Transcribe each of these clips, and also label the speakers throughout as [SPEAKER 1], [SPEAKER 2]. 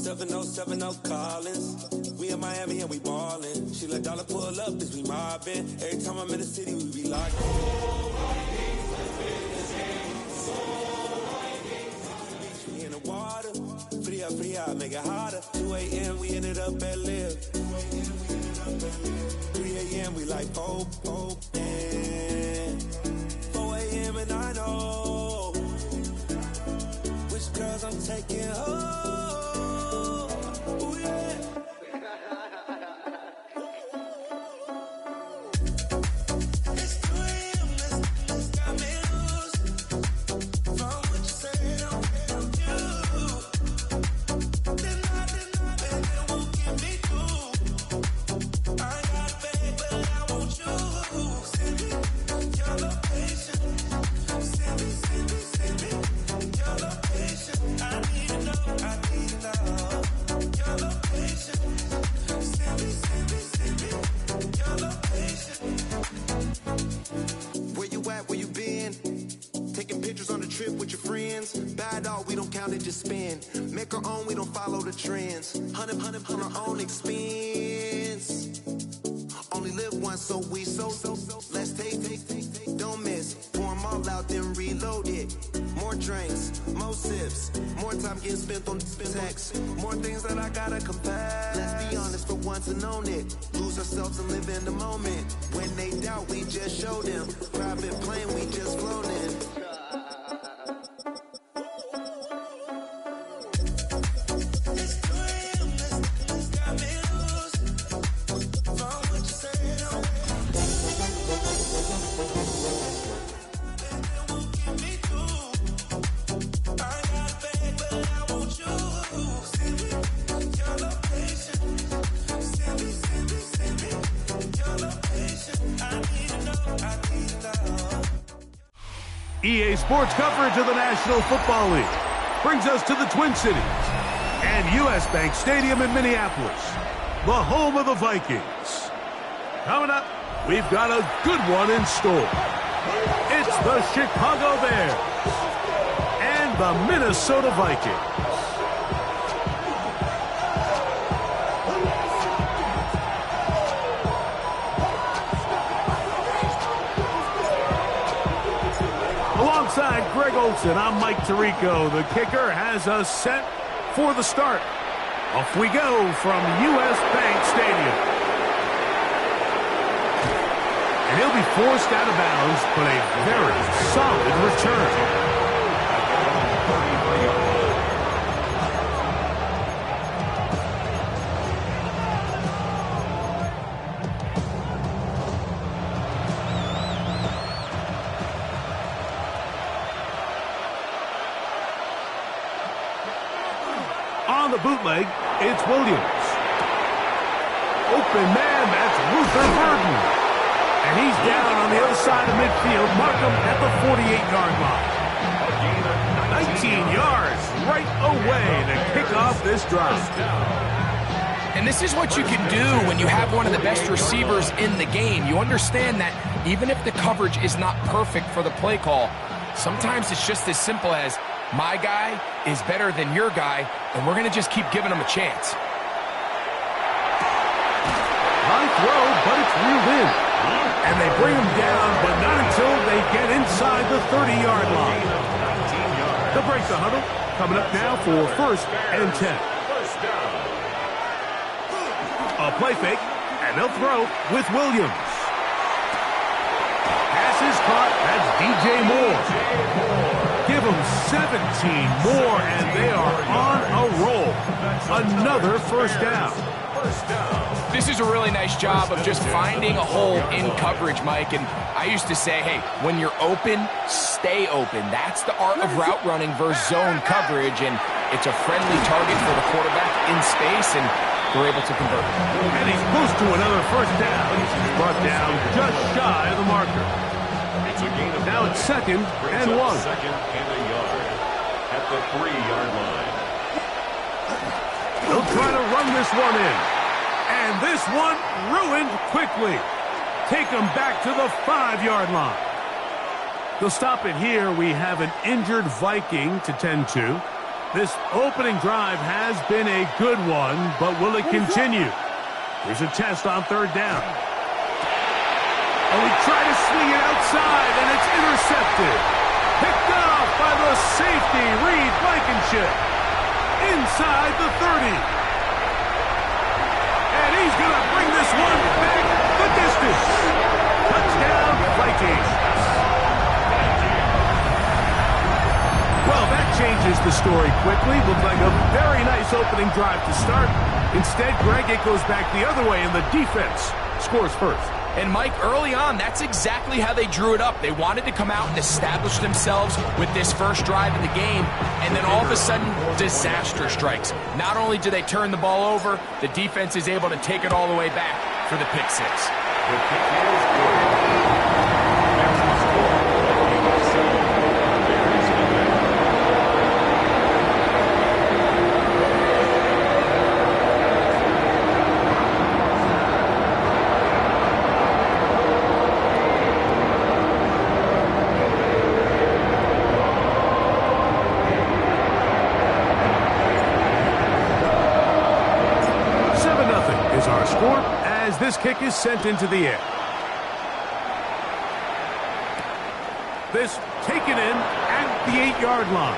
[SPEAKER 1] 707 Collins. We in Miami and we ballin'. She let dollar pull up, cause we mobbin'. Every time I'm in the city, we be locked in. We in the water. Free up, make it hotter. 2 a.m. we ended up at Live. 3 a.m. we like Pope. 4 a.m. and I know which girls I'm taking home. Ooh, yeah. Just spin, make our own, we don't follow the trends. 100 on our own expense. Only live once, so we so let's take, don't miss. Pour 'em all out, then reload it. More drinks, more sips, more time getting spent on text. More things that I gotta confess. Let's be honest for once and own it. Lose ourselves and live in the moment. When they doubt, we just show them. Private plane, we just flown in.
[SPEAKER 2] EA Sports coverage of the National Football League brings us to the Twin Cities and U.S. Bank Stadium in Minneapolis, the home of the Vikings. Coming up, we've got a good one in store. It's the Chicago Bears and the Minnesota Vikings. Alongside Greg Olsen, I'm Mike Tirico. The kicker has us set for the start. Off we go from U.S. Bank Stadium. And he'll be forced out of bounds, but a very solid return. On the bootleg, it's Williams. Open man, that's Luther Burden. And he's down on the other side of midfield. Mark him at the 48-yard line. 19 yards right away to kick off this drive.
[SPEAKER 3] And this is what you can do when you have one of the best receivers in the game. You understand that even if the coverage is not perfect for the play call, sometimes it's just as simple as, my guy is better than your guy, and we're going to just keep giving him a chance.
[SPEAKER 2] High throw, but it's reeled in. And they bring him down, but not until they get inside the 30-yard line. They'll break the huddle. Coming up now for 1st and 10. A play fake, and they'll throw with Williams. Pass is caught. That's DJ Moore. Give them 17 more, and they are on a roll. Another first down.
[SPEAKER 3] This is a really nice job of just finding a hole in coverage, Mike. And I used to say, hey, when you're open, stay open. That's the art of route running versus zone coverage, and it's a friendly target for the quarterback in space, and we're able to convert.
[SPEAKER 2] And he's close to another first down. He's brought down just shy of the marker. Now it's 2nd and 1.
[SPEAKER 4] 2nd and a yard at the 3-yard line.
[SPEAKER 2] They'll try to run this one in. And this one ruined quickly. Take them back to the 5-yard line. They'll stop it here. We have an injured Viking to tend to. This opening drive has been a good one, but will it continue? Here's a test on third down. And we try to swing it outside, and it's intercepted. Picked off by the safety, Reed Blankenship. Inside the 30. And he's going to bring this one back the distance. Touchdown, Vikings. Well, that changes the story quickly. Looked like a very nice opening drive to start. Instead, Greg, it goes back the other way, and the defense scores first.
[SPEAKER 3] And, Mike, early on, that's exactly how they drew it up. They wanted to come out and establish themselves with this first drive in the game, and then all of a sudden, disaster strikes. Not only do they turn the ball over, the defense is able to take it all the way back for the pick six.
[SPEAKER 4] The kick is good.
[SPEAKER 2] As this kick is sent into the air. This taken in at the 8-yard line.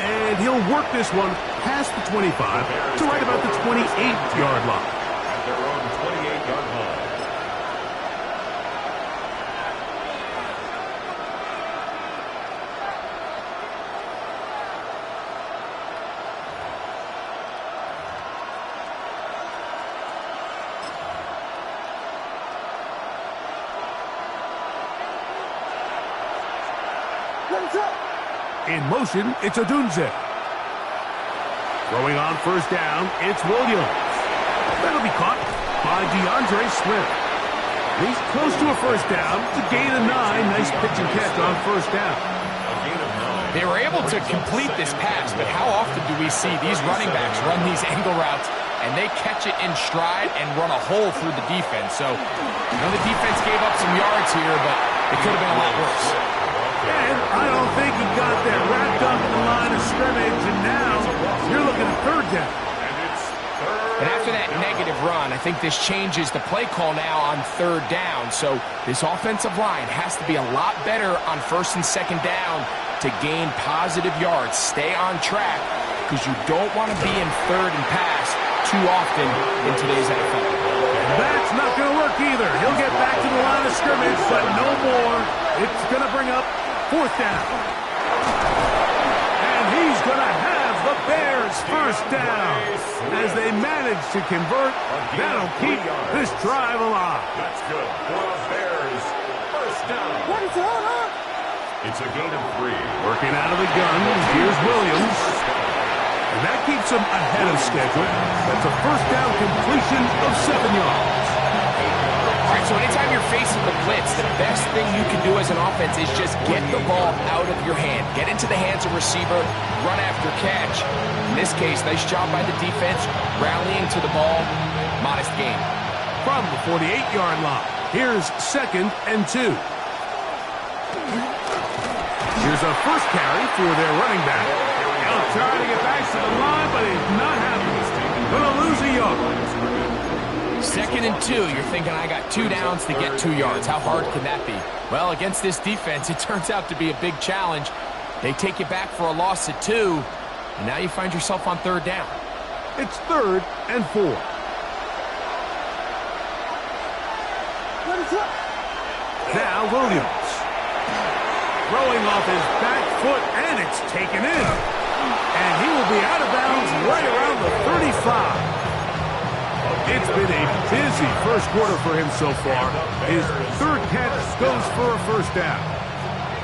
[SPEAKER 2] And he'll work this one past the 25 to right about the 28-yard line.
[SPEAKER 4] At their own 28-yard line.
[SPEAKER 2] In motion, it's Odunze. Throwing on first down, it's Williams. That'll be caught by DeAndre Swift. He's close to a first down. It's a gain of 9. Nice pitch and catch on first down.
[SPEAKER 3] They were able to complete this pass, but how often do we see these running backs run these angle routes and they catch it in stride and run a hole through the defense? So, the defense gave up some yards here, but it could have been a lot worse.
[SPEAKER 2] And I don't think he got there wrapped up in the line of scrimmage, and now you're looking at third down.
[SPEAKER 3] And after that negative run, I think this changes the play call now on third down. So this offensive line has to be a lot better on first and second down to gain positive yards. Stay on track, because you don't want to be in third and pass too often in today's NFL.
[SPEAKER 2] That's not going to work either. He'll get back to the line of scrimmage, but no more. It's going to bring up fourth down. And he's going to have the Bears first down. As they manage to convert, that'll keep this drive alive.
[SPEAKER 4] That's good for the Bears. First down.
[SPEAKER 2] It's a gain of 3. Working out of the gun, here's Williams. And that keeps him ahead of schedule. That's a first down completion of 7 yards.
[SPEAKER 3] All right, so anytime you're facing the blitz, the best thing you can do as an offense is just get the ball out of your hand. Get into the hands of receiver, run after catch. In this case, nice job by the defense, rallying to the ball. Modest gain.
[SPEAKER 2] From the 48-yard line, here's 2nd and 2. Here's a first carry for their running back. He'll try to get back to the line, but he's not happy. Going to lose a yard.
[SPEAKER 3] 2nd and 2, you're thinking, I got 2 downs to get 2 yards. How hard can that be? Well, against this defense, it turns out to be a big challenge. They take you back for a loss at 2, and now you find yourself on third down.
[SPEAKER 2] It's 3rd and 4. Now Williams. Throwing off his back foot, and it's taken in. And he will be out of bounds right around the 35. It's been a busy first quarter for him so far. His 3rd catch goes for a first down.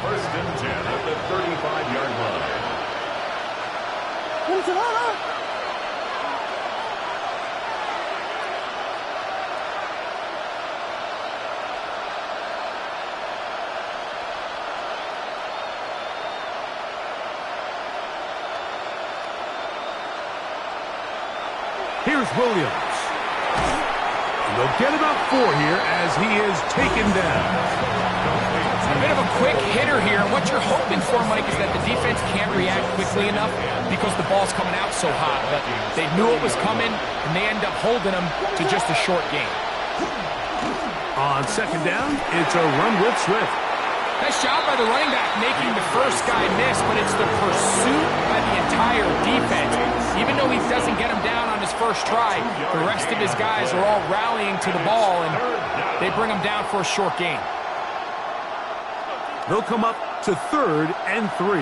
[SPEAKER 4] 1st and 10 at the 35-yard line.
[SPEAKER 2] Here's Williams. And they'll get about 4 here as he is taken down.
[SPEAKER 3] A bit of a quick hitter here. And what you're hoping for, Mike, is that the defense can't react quickly enough because the ball's coming out so hot. But they knew it was coming, and they end up holding them to just a short gain.
[SPEAKER 2] On second down, it's a run with Swift.
[SPEAKER 3] Nice job by the running back making the first guy miss, but it's the pursuit by the entire defense. Even though he doesn't get him down on his first try, the rest of his guys are all rallying to the ball, and they bring him down for a short gain.
[SPEAKER 2] They'll come up to 3rd and 3.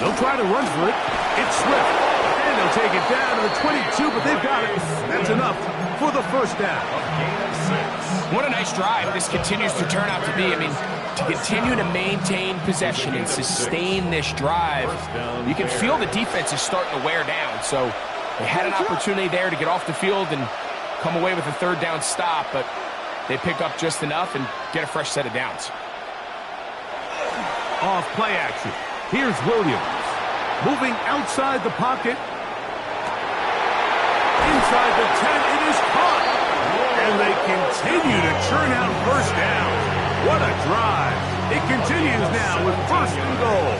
[SPEAKER 2] They'll try to run for it. It's Swift. And they'll take it down to the 22, but they've got it. That's enough for the first down.
[SPEAKER 3] What a nice drive this continues to turn out to be. I mean, to continue to maintain possession and sustain this drive, you can feel the defense is starting to wear down. So they had an opportunity there to get off the field and come away with a 3rd down stop, but they pick up just enough and get a fresh set of downs.
[SPEAKER 2] Off play action. Here's Williams. Moving outside the pocket. Inside the 10, it is caught. And they continue to churn out first down. What a drive. It continues now with 1st and goal.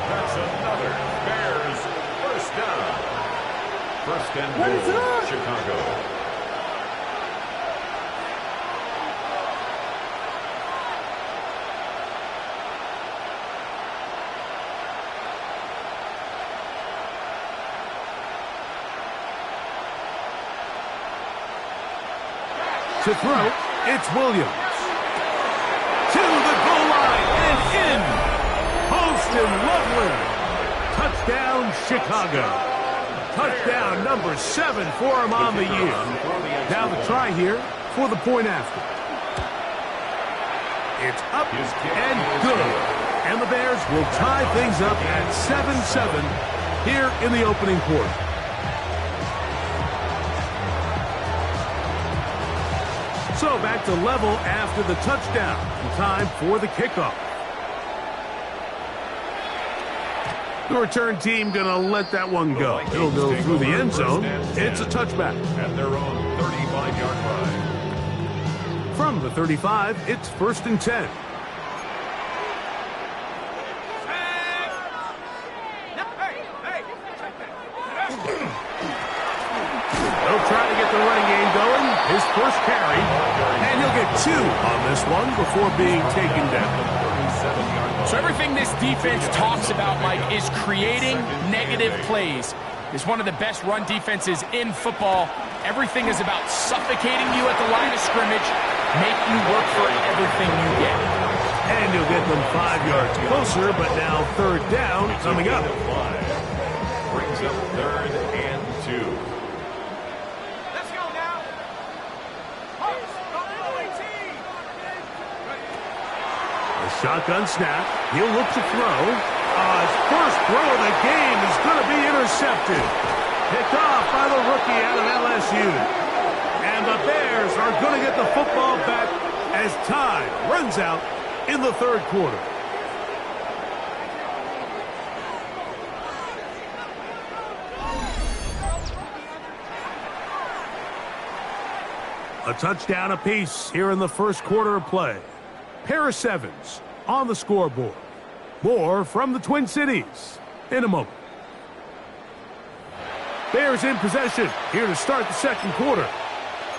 [SPEAKER 4] That's another Bears first down. 1st and goal, Chicago.
[SPEAKER 2] To throw, it's Williams. To the goal line and in. Poston Loveland. Touchdown, Chicago. Touchdown number 7 for him on the year. Now the try here for the point after. It's up and good. And the Bears will tie things up at 7-7 here in the opening quarter. So back to level after the touchdown. Time for the kickoff. The return team going to let that one go. It'll go through the end zone. It's a touchback.
[SPEAKER 4] At their own 35-yard line.
[SPEAKER 2] From the 35, it's 1st and 10. They'll try to get the running game going. His first carry. And he'll get 2 on this one before being taken down.
[SPEAKER 3] So everything this defense talks about, Mike, is creating negative plays. It's one of the best run defenses in football. Everything is about suffocating you at the line of scrimmage, make you work for everything you get.
[SPEAKER 2] And you'll get them 5 yards closer, but now 3rd down coming up.
[SPEAKER 4] Brings up 3rd and 2.
[SPEAKER 2] Shotgun snap. He'll look to throw. His first throw of the game is going to be intercepted. Picked off by the rookie out of LSU. And the Bears are going to get the football back as time runs out in the 3rd quarter. A touchdown apiece here in the 1st quarter of play. Pair of 7s on the scoreboard. More from the Twin Cities in a moment. Bears in possession here to start the 2nd quarter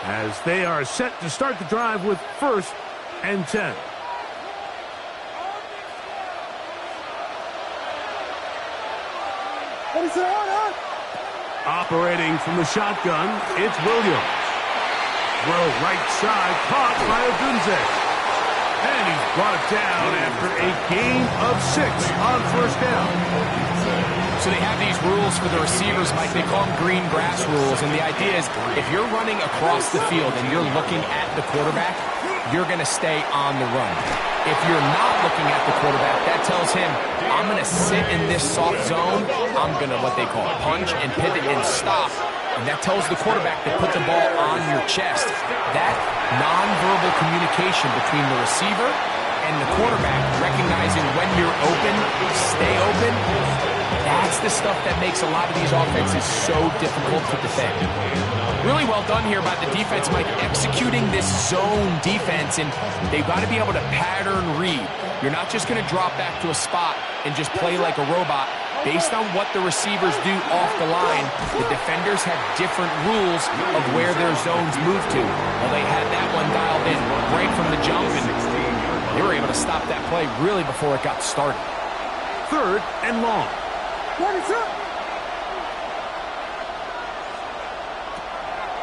[SPEAKER 2] as they are set to start the drive with 1st and 10. Operating from the shotgun, it's Williams. Throw right side, caught by Odunze. And he's brought it down after a gain of 6 on 1st down.
[SPEAKER 3] So they have these rules for the receivers, Mike. They call them green grass rules. And the idea is if you're running across the field and you're looking at the quarterback, you're going to stay on the run. If you're not looking at the quarterback, that tells him, I'm going to sit in this soft zone. I'm going to, what they call, punch and pivot and stop. And that tells the quarterback to put the ball on your chest. That nonverbal communication between the receiver and the quarterback, recognizing when you're open, stay open, that That's the stuff that makes a lot of these offenses so difficult to defend. Really well done here by the defense, Mike, executing this zone defense, and they've got to be able to pattern read. You're not just going to drop back to a spot and just play like a robot. Based on what the receivers do off the line, the defenders have different rules of where their zones move to. Well, they had that one dialed in right from the jump, and they were able to stop that play really before it got started.
[SPEAKER 2] 3rd and long.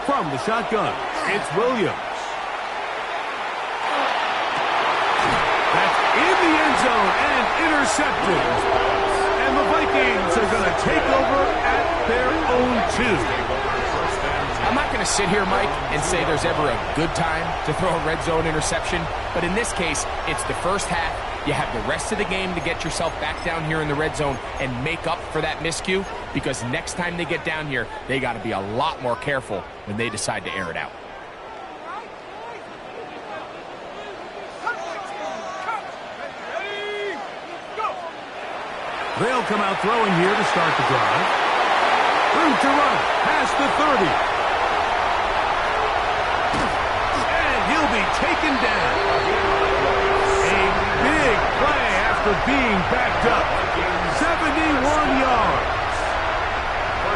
[SPEAKER 2] From the shotgun, it's Williams. That's in the end zone and intercepted. And the Vikings are going to take over at their own 2.
[SPEAKER 3] I'm not going to sit here, Mike, and say there's ever a good time to throw a red zone interception, but in this case, it's the first half. You have the rest of the game to get yourself back down here in the red zone and make up for that miscue, because next time they get down here, they got to be a lot more careful when they decide to air it out.
[SPEAKER 2] They'll come out throwing here to start the drive. Room to run past the 30. And he'll be taken down. A big play after being backed up. 71 yards.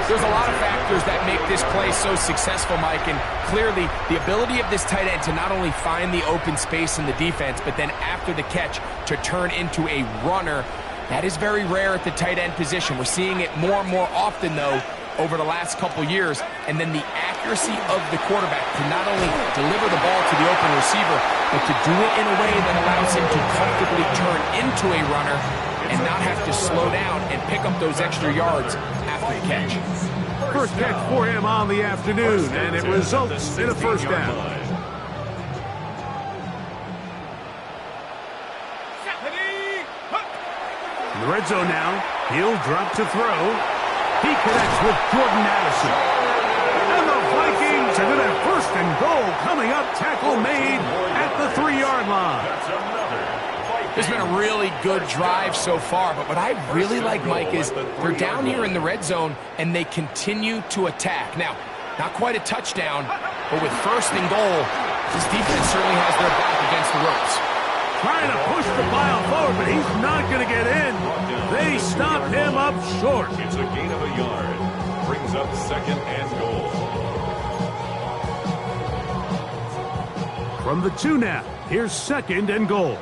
[SPEAKER 3] There's a lot of factors that make this play so successful, Mike, and clearly the ability of this tight end to not only find the open space in the defense, but then after the catch to turn into a runner. That is very rare at the tight end position. We're seeing it more and more often, though, over the last couple years. And then the accuracy of the quarterback to not only deliver the ball to the open receiver, but to do it in a way that allows him to comfortably turn into a runner and not have to slow down and pick up those extra yards after the catch.
[SPEAKER 2] First catch for him on the afternoon, and it results in a first down. In the red zone now, he'll drop to throw. He connects with Jordan Addison. And the Vikings are going to have 1st and goal coming up. Tackle made at the 3-yard line.
[SPEAKER 3] It's been a really good drive so far, but what I really like, Mike, is they're down here in the red zone and they continue to attack. Now, not quite a touchdown, but with 1st and goal, this defense certainly has their back against the ropes.
[SPEAKER 2] Trying to push the pile forward, but he's not going to get in. They stop him up short.
[SPEAKER 4] It's a gain of a yard. Brings up 2nd and goal.
[SPEAKER 2] From the 2 now, here's 2nd and goal.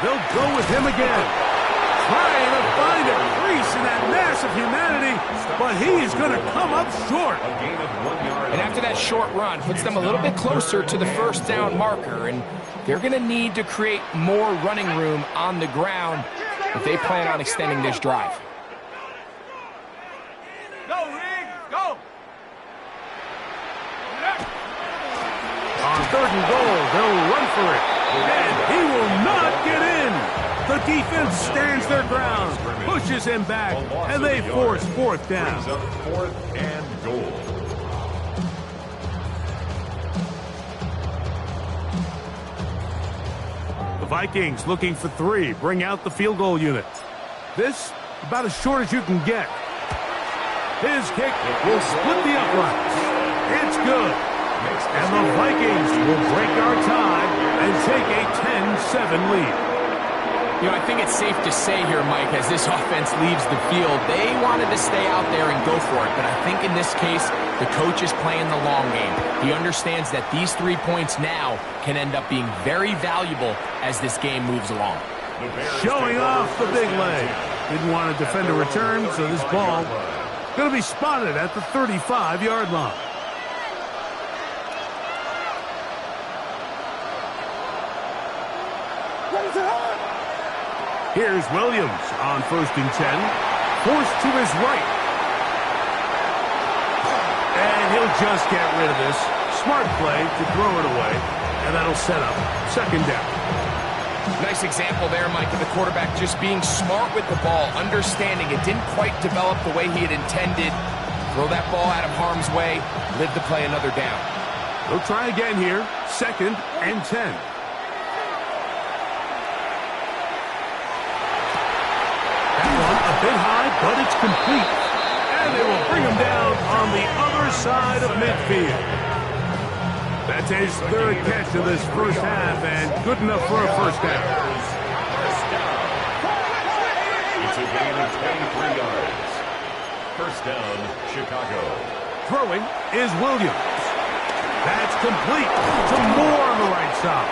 [SPEAKER 2] They'll go with him again. Trying to find a crease in that mass of humanity, but he's going to come up short.
[SPEAKER 3] And after that short run, puts them a little bit closer to the 1st down marker, and they're going to need to create more running room on the ground if they plan on extending this drive.
[SPEAKER 5] Go, Rig, go!
[SPEAKER 2] On 3rd and goal, they'll run for it, and he will not get in. The defense stands their ground, pushes him back, and they force 4th down.
[SPEAKER 4] 4th and goal.
[SPEAKER 2] The Vikings looking for 3, bring out the field goal unit. This, about as short as you can get. His kick will split the uprights. It's good. And the Vikings will break our tie and take a 10-7 lead.
[SPEAKER 3] You know, I think it's safe to say here, Mike, as this offense leaves the field, they wanted to stay out there and go for it. But I think in this case, the coach is playing the long game. He understands that these 3 points now can end up being very valuable as this game moves along.
[SPEAKER 2] Showing off the big leg. Didn't want to defend a return, so this ball going to be spotted at the 35-yard line. Here's Williams on 1st and 10. Forced to his right. And he'll just get rid of this. Smart play to throw it away. And that'll set up 2nd down.
[SPEAKER 3] Nice example there, Mike, of the quarterback just being smart with the ball, understanding it didn't quite develop the way he had intended. Throw that ball out of harm's way, live to play another down.
[SPEAKER 2] They'll try again here. 2nd and 10. but it's complete. And they will bring him down on the other side of midfield. That's his third catch of this first half, and good enough for a first down.
[SPEAKER 4] It's a gain of 23 yards. First down, Chicago.
[SPEAKER 2] Throwing is Williams. That's complete to Moore on the right side.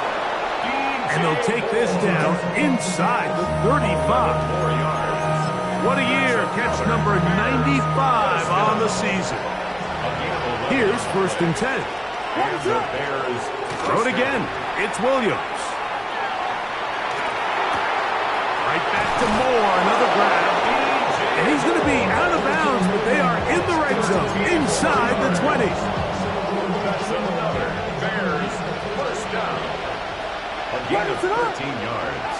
[SPEAKER 2] And they'll take this down inside the 35. What a year. Catch number 95 on the season. Here's first and 10. Throw it again. It's Williams. Right back to Moore. Another grab. And he's going to be out of bounds, but they are in the red zone, inside the 20.
[SPEAKER 4] That's another Bears first down. A gain of 13 yards.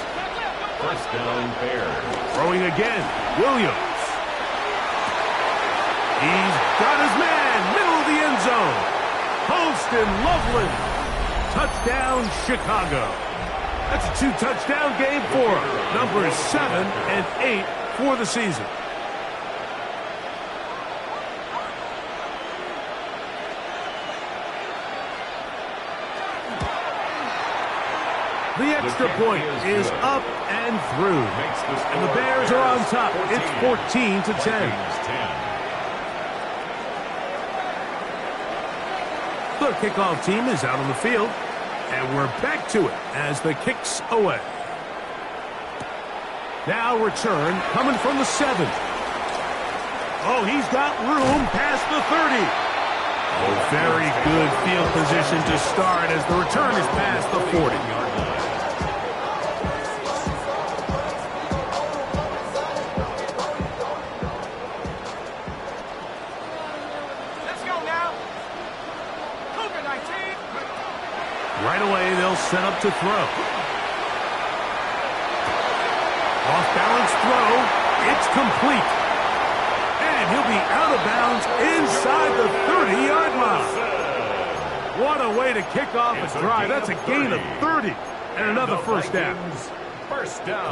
[SPEAKER 4] First down, Bears.
[SPEAKER 2] Throwing again, Williams. He's got his man, middle of the end zone. Post and Loveland. Touchdown, Chicago. That's a 2-touchdown game for him. Numbers 7 and 8 for the season. The extra point is up and through. And the Bears are on top. It's 14-10. The kickoff team is out on the field. And we're back to it as the kick's away. Now return coming from the 7. Oh, he's got room past the 30. Oh, very good field position to start as the return is past the 40-yard line. Right away, they'll set up to throw. Off-balance throw. It's complete. And he'll be out of bounds inside the 30-yard line. What a way to kick off a drive. That's a gain of 30 and another first down.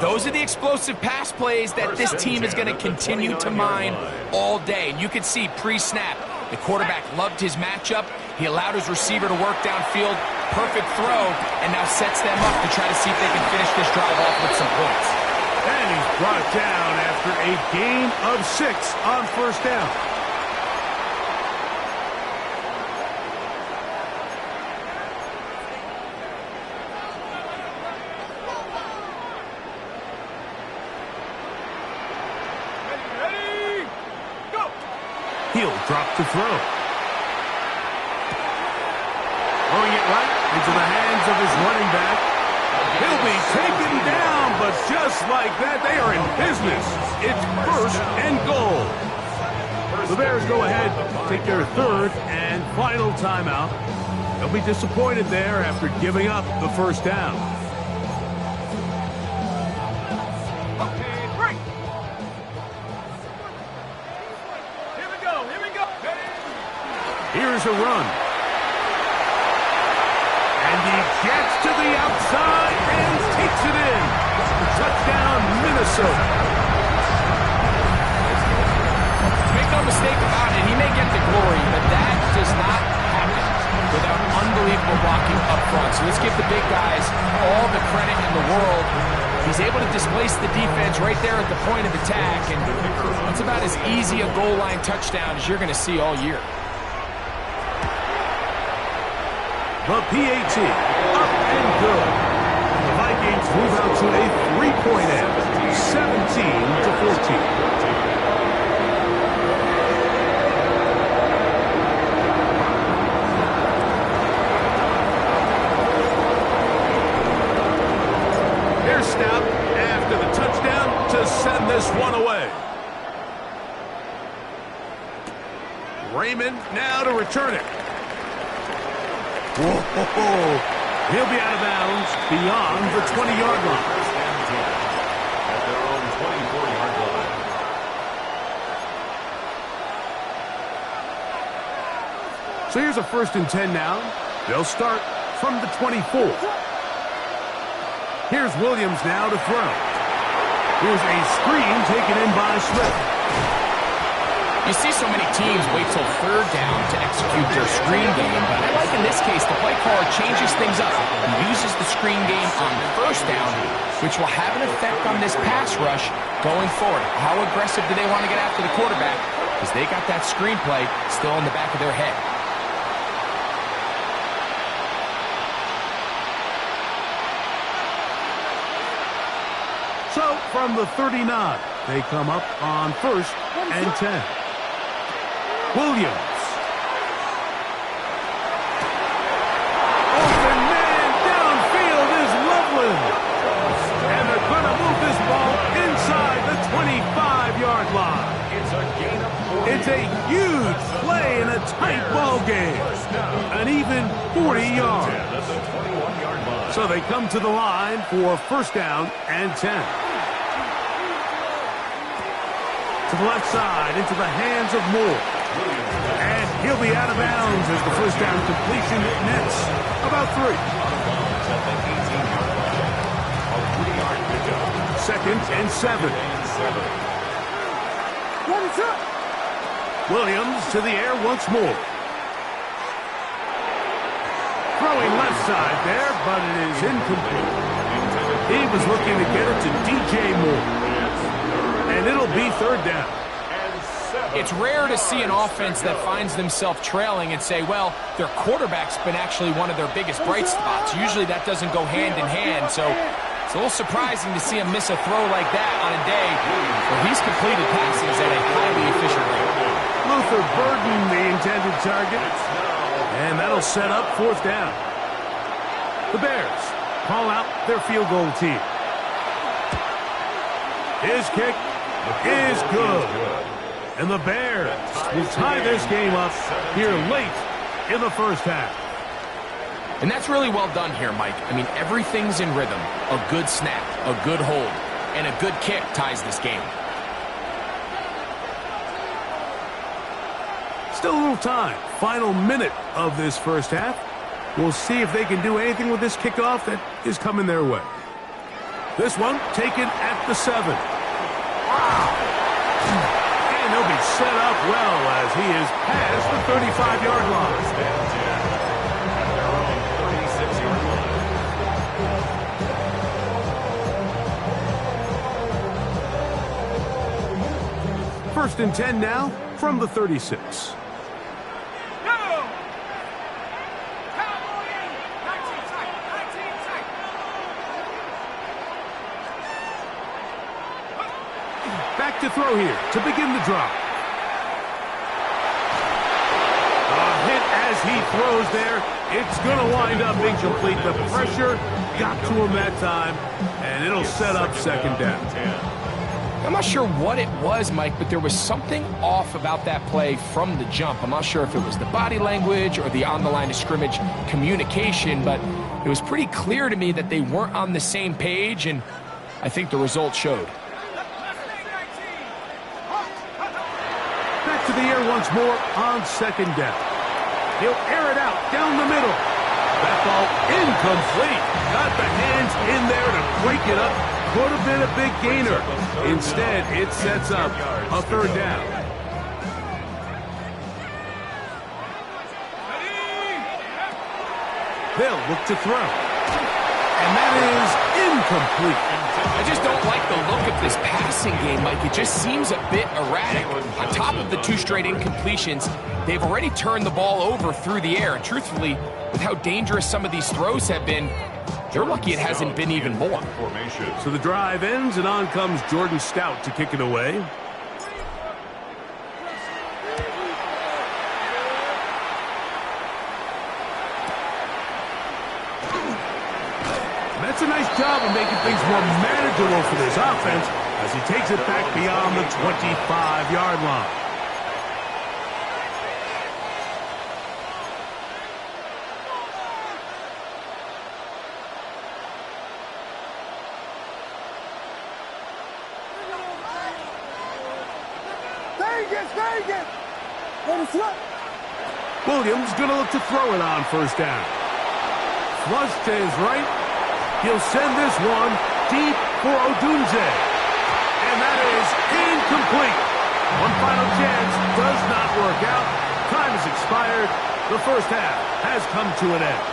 [SPEAKER 3] Those are the explosive pass plays that this team is going to continue to mine all day. And you can see pre-snap, the quarterback loved his matchup. He allowed his receiver to work downfield. Perfect throw, and now sets them up to try to see if they can finish this drive off with some points.
[SPEAKER 2] And he's brought down after a gain of 6 on first down.
[SPEAKER 5] Ready, go!
[SPEAKER 2] He'll drop to throw. Throwing it right into the hands of his running back. He'll be taken down, but just like that, they are in business. It's first and goal. The Bears go ahead, take their third and final timeout. They'll be disappointed there after giving up the first down.
[SPEAKER 5] Okay, break! Here we go, here we go!
[SPEAKER 2] Here's a run. And he gets to the outside and takes it in. Touchdown, Minnesota.
[SPEAKER 3] Make no mistake about it, he may get the glory, but that does not happen without unbelievable blocking up front. So let's give the big guys all the credit in the world. He's able to displace the defense right there at the point of attack, and that's about as easy a goal line touchdown as you're going to see all year.
[SPEAKER 2] The PAT, up and good. The Vikings move out to a 3-point end, 17-14. They're stopped after the touchdown to send this one away. Raymond now to return it. Whoa, he'll be out of bounds beyond the 20-yard line.
[SPEAKER 4] At their own 24-yard line.
[SPEAKER 2] So here's a 1st and 10 now. They'll start from the 24. Here's Williams now to throw. Here's a screen taken in by Smith.
[SPEAKER 3] You see so many teams wait till third down to execute their screen game, but I like in this case the play caller changes things up. He uses the screen game on first down, which will have an effect on this pass rush going forward. How aggressive do they want to get after the quarterback? Because they got that screenplay still in the back of their head.
[SPEAKER 2] So, from the 39, they come up on 1st and 10. Williams. Open man downfield is Loveland. And they're going to move this ball inside the 25-yard line.
[SPEAKER 4] It's a gain of 4.
[SPEAKER 2] It's a huge play in a tight ball game. An even 40 yards.
[SPEAKER 4] At the 21-yard line.
[SPEAKER 2] So they come to the line for 1st down and 10. To the left side, into the hands of Moore. And he'll be out of bounds as the 1st down completion nets about 3. Second and 7. Williams to the air once more. Throwing left side there, but it is incomplete. He was looking to get it to DJ Moore. And it'll be 3rd down.
[SPEAKER 3] It's rare to see an offense that finds themselves trailing and say, well, their quarterback's been actually one of their biggest bright spots. Usually that doesn't go hand in hand, so it's a little surprising to see him miss a throw like that on a day where he's completed passes at a highly efficient rate.
[SPEAKER 2] Luther Burden, the intended target, and that'll set up 4th down. The Bears call out their field goal team. His kick is good. And the Bears will tie this game up here late in the 1st half.
[SPEAKER 3] And that's really well done here, Mike. I mean, everything's in rhythm. A good snap, a good hold, and a good kick ties this game.
[SPEAKER 2] Still a little time. Final minute of this 1st half. We'll see if they can do anything with this kickoff that is coming their way. This one taken at the 7. Wow. And he'll be set up well as he is past the 35-yard line. First and 10 now from the 36. Back to throw here to begin the drive. A hit as he throws there. It's going to wind up incomplete. The pressure got to him that time, and it'll set up 2nd down.
[SPEAKER 3] I'm not sure what it was, Mike, but there was something off about that play from the jump. I'm not sure if it was the body language or the on-the-line of scrimmage communication, but it was pretty clear to me that they weren't on the same page, and I think the result showed.
[SPEAKER 2] Back to the air once more on 2nd down. He'll air it out down the middle. That ball incomplete. Got the hands in there to break it up. Could have been a big gainer. Instead, it sets up a 3rd down. They'll look to throw. And that is incomplete.
[SPEAKER 3] I just don't like the look of this passing game, Mike. It just seems a bit erratic. On top of the 2 straight incompletions, they've already turned the ball over through the air. And truthfully, with how dangerous some of these throws have been, they're lucky it hasn't been even more.
[SPEAKER 2] So the drive ends, and on comes Jordan Stout to kick it away. That's a nice job of making things more manageable for this offense as he takes it back beyond the 25-yard line. Williams going to look to throw it on 1st down. Flush to his right. He'll send this one deep for Odunze. And that is incomplete. One final chance does not work out. Time has expired. The first half has come to an end.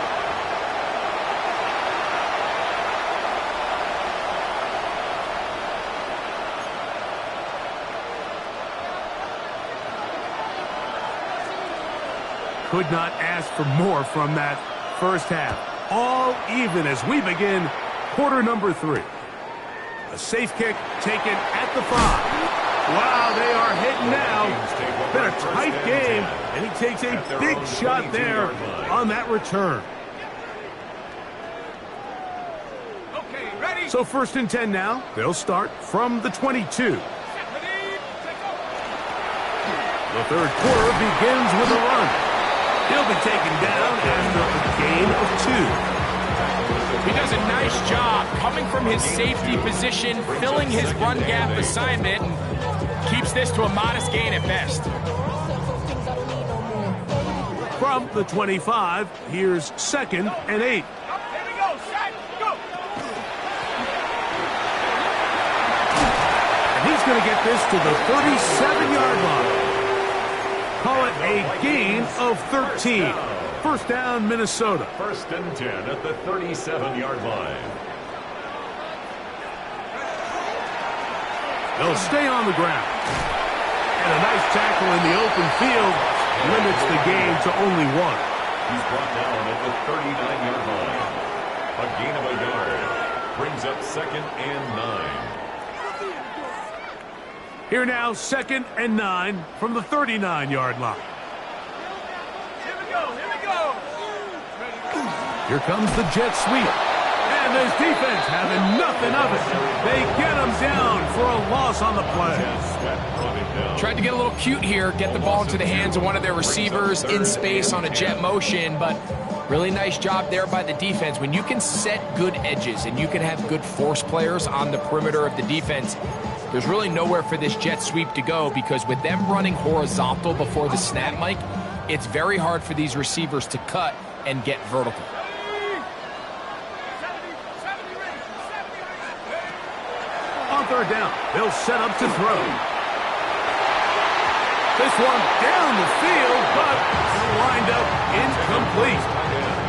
[SPEAKER 2] Could not ask for more from that first half. All even as we begin quarter number 3. A safe kick taken at the 5. Wow, they are hitting now. Been a tight game, and he takes a big shot there on that return.
[SPEAKER 5] Okay, ready?
[SPEAKER 2] So 1st and 10 now. They'll start from the 22.
[SPEAKER 5] Ready?
[SPEAKER 2] The third quarter begins with a run. He'll be taken down after a gain of 2.
[SPEAKER 3] He does a nice job coming from his safety position, filling his run gap assignment, and keeps this to a modest gain at best.
[SPEAKER 2] From the 25, here's 2nd and 8.
[SPEAKER 5] Here we go, set, go!
[SPEAKER 2] And he's going to get this to the 37-yard line. Call it a gain of 13. First down, Minnesota.
[SPEAKER 4] 1st and 10 at the 37-yard line.
[SPEAKER 2] They'll stay on the ground. And a nice tackle in the open field limits the game to only 1.
[SPEAKER 4] He's brought down at the 39-yard line. A gain of a yard. Brings up 2nd and 9.
[SPEAKER 2] Here now, 2nd and 9 from the 39-yard line.
[SPEAKER 5] Here we go, here we go!
[SPEAKER 2] Here comes the jet sweep. And this defense having nothing of it. They get him down for a loss on the play.
[SPEAKER 3] Tried to get a little cute here, get the ball into the hands of one of their receivers in space on a jet motion, but really nice job there by the defense. When you can set good edges and you can have good force players on the perimeter of the defense, there's really nowhere for this jet sweep to go, because with them running horizontal before the snap, Mike, it's very hard for these receivers to cut and get vertical.
[SPEAKER 2] On 3rd down, they'll set up to throw. This one down the field, but lined up incomplete.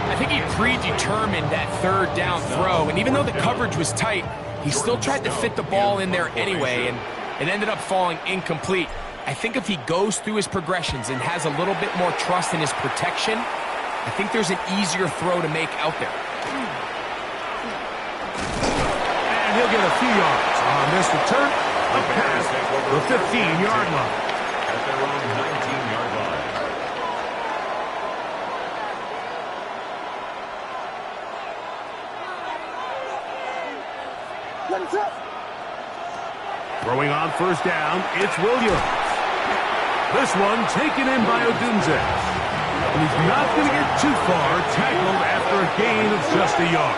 [SPEAKER 3] I think he predetermined that 3rd down throw, and even though the coverage was tight, he still tried to fit the ball in there anyway, and it ended up falling incomplete. I think if he goes through his progressions and has a little bit more trust in his protection, I think there's an easier throw to make out there.
[SPEAKER 2] And he'll get a few yards on this return, up past the 15-yard line.
[SPEAKER 4] At their own 19-yard line.
[SPEAKER 2] Throwing on 1st down, it's Williams. This one taken in by Odunze. And he's not going to get too far, tackled after a gain of just a yard.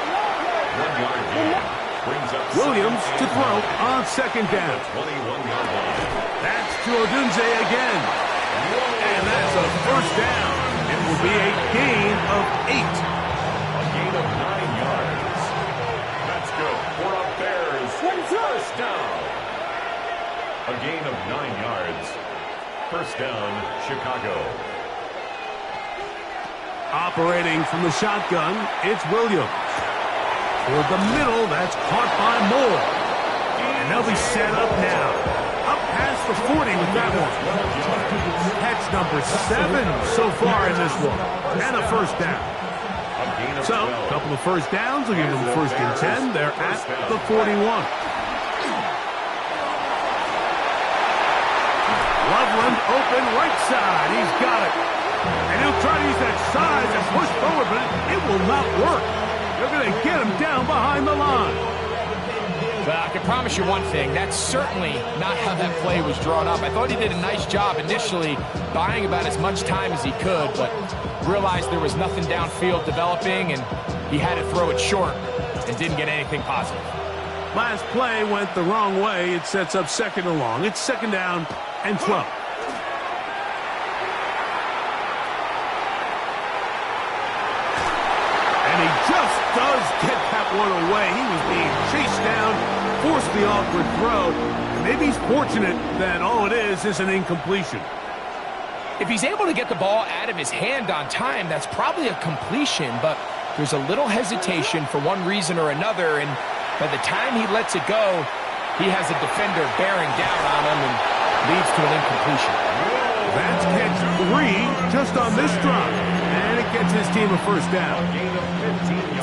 [SPEAKER 4] 1 yard gain. Brings up
[SPEAKER 2] Williams to throw on 2nd down.
[SPEAKER 4] 21-yard line.
[SPEAKER 2] That's to Odunze again. And that's a 1st down. It will be a gain of 8.
[SPEAKER 4] A gain of 9 yards. That's good for a Bears 1st down. A gain of 9 yards. 1st down, Chicago.
[SPEAKER 2] Operating from the shotgun, it's Williams. Toward the middle, that's caught by Moore. And they'll be set up now. Up past the 40 with that one. Catch number 7 so far in this one. And a 1st down. So, a couple of 1st downs will give them 1st and 10. They're at the 41. Loveland open right side. He's got it. And he'll try to use that size and push forward, but it will not work. They're going to get him down behind the line.
[SPEAKER 3] Well, I can promise you one thing. That's certainly not how that play was drawn up. I thought he did a nice job initially buying about as much time as he could, but realized there was nothing downfield developing, and he had to throw it short and didn't get anything positive.
[SPEAKER 2] Last play went the wrong way. It sets up 2nd and long. It's 2nd down and 12. And he just does get that one away. He was being chased down, forced the awkward throw. And maybe he's fortunate that all it is an incompletion.
[SPEAKER 3] If he's able to get the ball out of his hand on time, that's probably a completion, but there's a little hesitation for one reason or another, and by the time he lets it go, he has a defender bearing down on him and leads to an incompletion.
[SPEAKER 2] That's catch 3 just on this drop, and it gets his team a first down.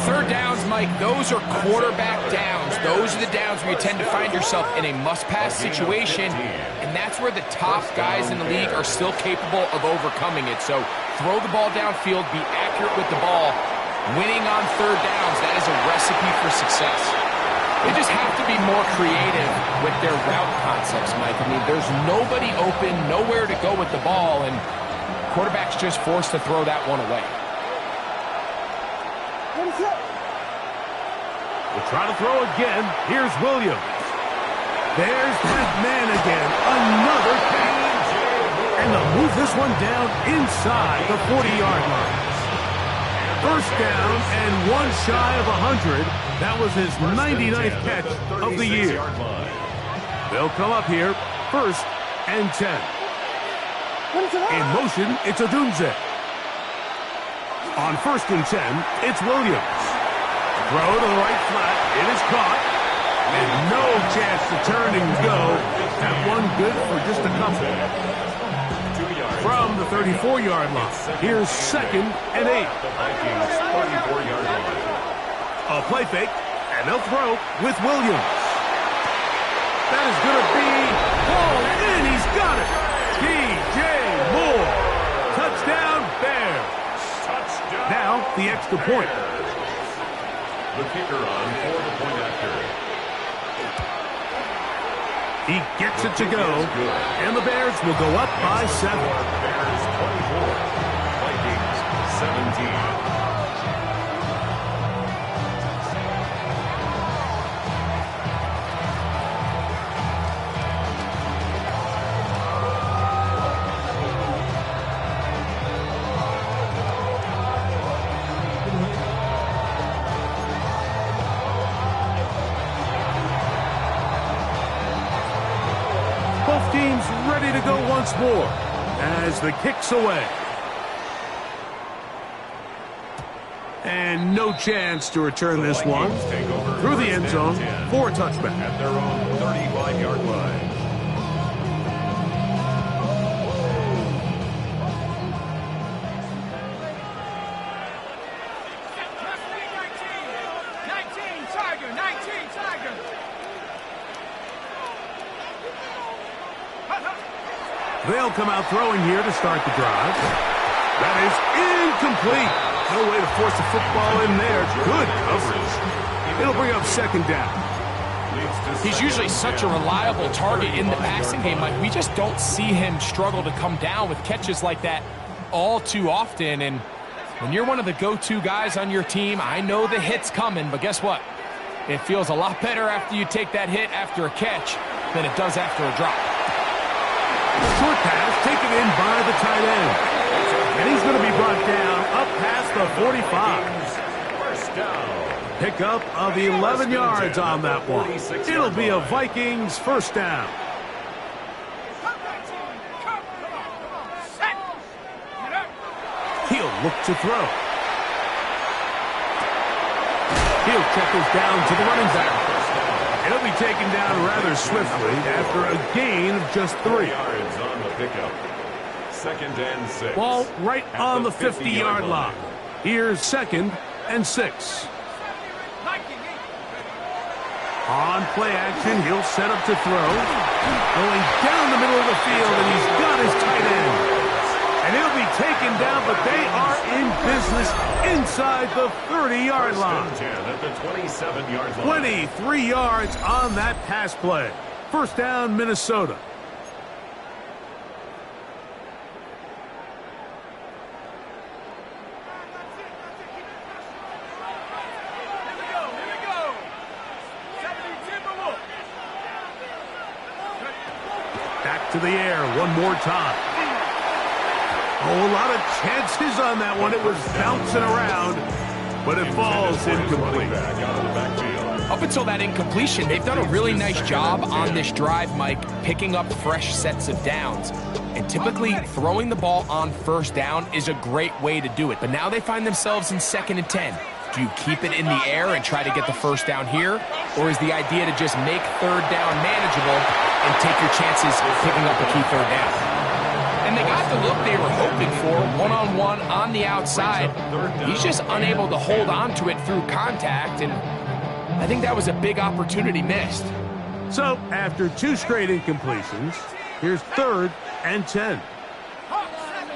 [SPEAKER 3] Third downs, Mike, those are quarterback downs. Those are the downs where you tend to find yourself in a must-pass situation, and that's where the top guys in the league are still capable of overcoming it. So throw the ball downfield, be accurate with the ball. Winning on third downs, that is a recipe for success. They just have to be more creative with their route concepts, Mike. I mean, there's nobody open, nowhere to go with the ball, and quarterback's just forced to throw that one away.
[SPEAKER 2] We'll try to throw again. Here's Williams. There's that man again. Another catch. And they'll move this one down inside the 40-yard line. First down and one shy of 100. That was his 99th catch of the year. They'll come up here, 1st and 10. In motion, it's Odunze. On 1st and 10, it's Williams. Throw to the right flat. It is caught. And no chance to turn and go. That one good for just a couple. From the 34-yard line, here's 2nd and 8. A play fake, and they'll throw with Williams. That is going to be hauled in. He's got it. DJ Moore. Touchdown, Bears. Now, the extra point.
[SPEAKER 4] The kicker on for the point after.
[SPEAKER 2] He gets it to go, and the Bears will go up by 7.
[SPEAKER 4] Bears 24, Vikings 17.
[SPEAKER 2] Both teams ready to go once more as the kick's away. And no chance to return this one through the end zone for a touchback.
[SPEAKER 4] At their own 35-yard line.
[SPEAKER 2] They'll come out throwing here to start the drive. That is incomplete. No way to force the football in there. Good coverage. It'll bring up 2nd down.
[SPEAKER 3] He's usually such a reliable target in the passing game, Mike. We just don't see him struggle to come down with catches like that all too often. And when you're one of the go-to guys on your team, I know the hit's coming, but guess what? It feels a lot better after you take that hit after a catch than it does after a drop.
[SPEAKER 2] Short pass taken in by the tight end. And he's going to be brought down up past the 45.
[SPEAKER 4] First down.
[SPEAKER 2] Pickup of 11 yards on that one. It'll be a Vikings first down. He'll look to throw. He'll check this down to the running back. He'll be taken down rather swiftly after a gain of just 3.
[SPEAKER 4] Yards on the pickup. 2nd and 6.
[SPEAKER 2] Ball right on the 50-yard line. Here's 2nd and 6. On play action, he'll set up to throw. Going down the middle of the field, and he's got his tight end. And he'll be taken down, but they are in business inside the 30-yard line.
[SPEAKER 4] 10 at the 27-yard line.
[SPEAKER 2] 23 yards on that pass play. First down, Minnesota. Back to the air one more time. Oh, a lot of chances on that one. It was bouncing around, but it falls incomplete.
[SPEAKER 4] Back out of the backfield.
[SPEAKER 3] Up until that incompletion, they've done a really nice job on this drive, Mike, picking up fresh sets of downs. And typically, throwing the ball on first down is a great way to do it. But now they find themselves in 2nd and 10. Do you keep it in the air and try to get the first down here? Or is the idea to just make 3rd down manageable and take your chances picking up a key 3rd down? And they got the look they were hoping for, one-on-one on the outside. He's just unable to hold on to it through contact, and I think that was a big opportunity missed.
[SPEAKER 2] So, after 2 straight incompletions, here's 3rd and 10.
[SPEAKER 5] Hawk 70.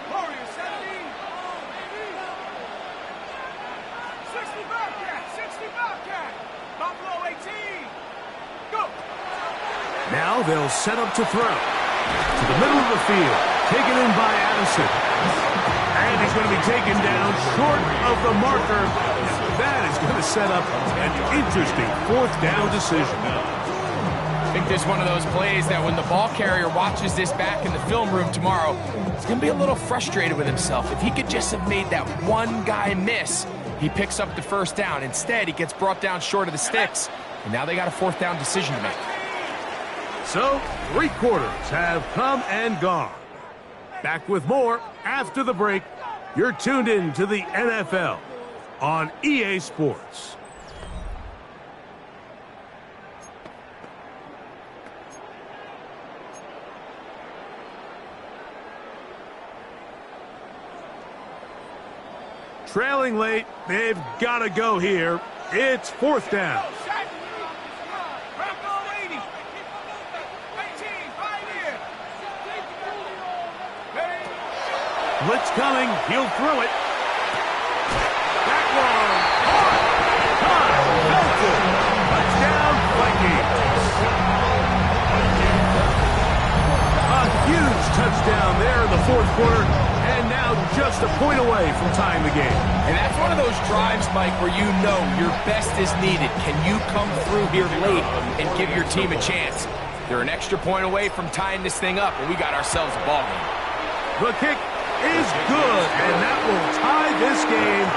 [SPEAKER 5] Warrior 70. 60 Bobcat. Buffalo 18. Go.
[SPEAKER 2] Now they'll set up to throw. To the middle of the field, taken in by Addison. And he's going to be taken down short of the marker. That is going to set up an interesting 4th down decision.
[SPEAKER 3] I think this is one of those plays that when the ball carrier watches this back in the film room tomorrow, he's going to be a little frustrated with himself. If he could just have made that one guy miss, he picks up the first down. Instead, he gets brought down short of the sticks, and now they got a 4th down decision to make.
[SPEAKER 2] So, 3 quarters have come and gone. Back with more after the break. You're tuned in to the NFL on EA Sports. Trailing late, they've got to go here. It's 4th down. Blitz coming. He'll throw it. Back long. Caught. Belted. Touchdown, Vikings. A huge touchdown there in the 4th quarter. And now just a point away from tying the game.
[SPEAKER 3] And that's one of those drives, Mike, where you know your best is needed. Can you come through here late and give your team a chance? They're an extra point away from tying this thing up, and we got ourselves a ball game.
[SPEAKER 2] The kick is good, and that will tie this game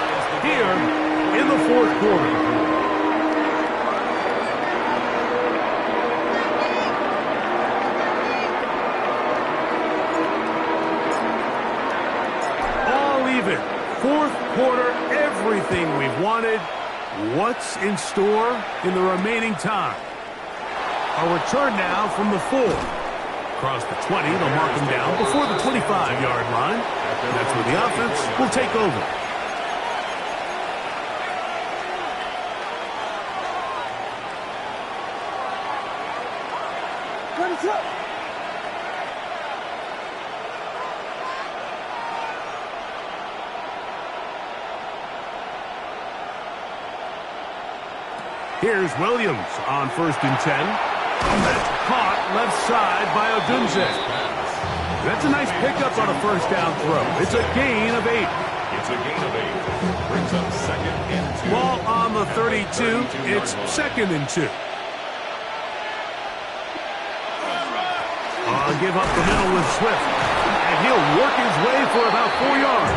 [SPEAKER 2] here in the 4th quarter. All even. 4th quarter, everything we've wanted. What's in store in the remaining time? A return now from the 4. Across the 20, they'll mark him down before the 25-yard line. That's where the offense will take over. Here's Williams on 1st and 10. That's caught left side by Odunze. That's a nice pickup on a 1st down throw. It's a gain of 8.
[SPEAKER 4] It's a gain of 8. Brings up 2nd and 2.
[SPEAKER 2] Ball on the 32. It's 2nd and 2. Give up the middle with Swift. And he'll work his way for about 4 yards.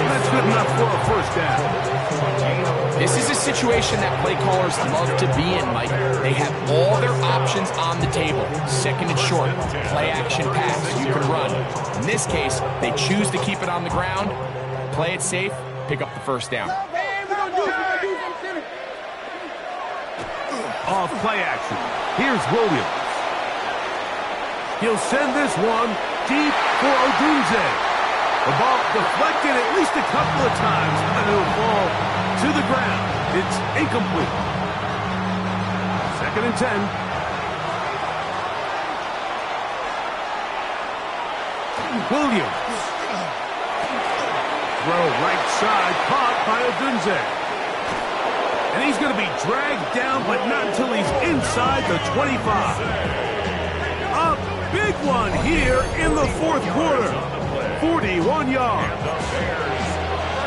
[SPEAKER 2] That's good enough for a 1st down.
[SPEAKER 3] This is a situation that play callers love to be in, Mike. They have all their options on the table. 2nd and short, play action pass, you can run. In this case, they choose to keep it on the ground, play it safe, pick up the 1st down.
[SPEAKER 2] Off play action. Here's Williams. He'll send this one deep for Odunze. The ball deflected at least a couple of times, and it'll fall to the ground. It's incomplete. 2nd and 10. Williams. Throw right side, caught by Odunze. And he's going to be dragged down, but not until he's inside the 25. A big one here in the 4th quarter. 41 yards.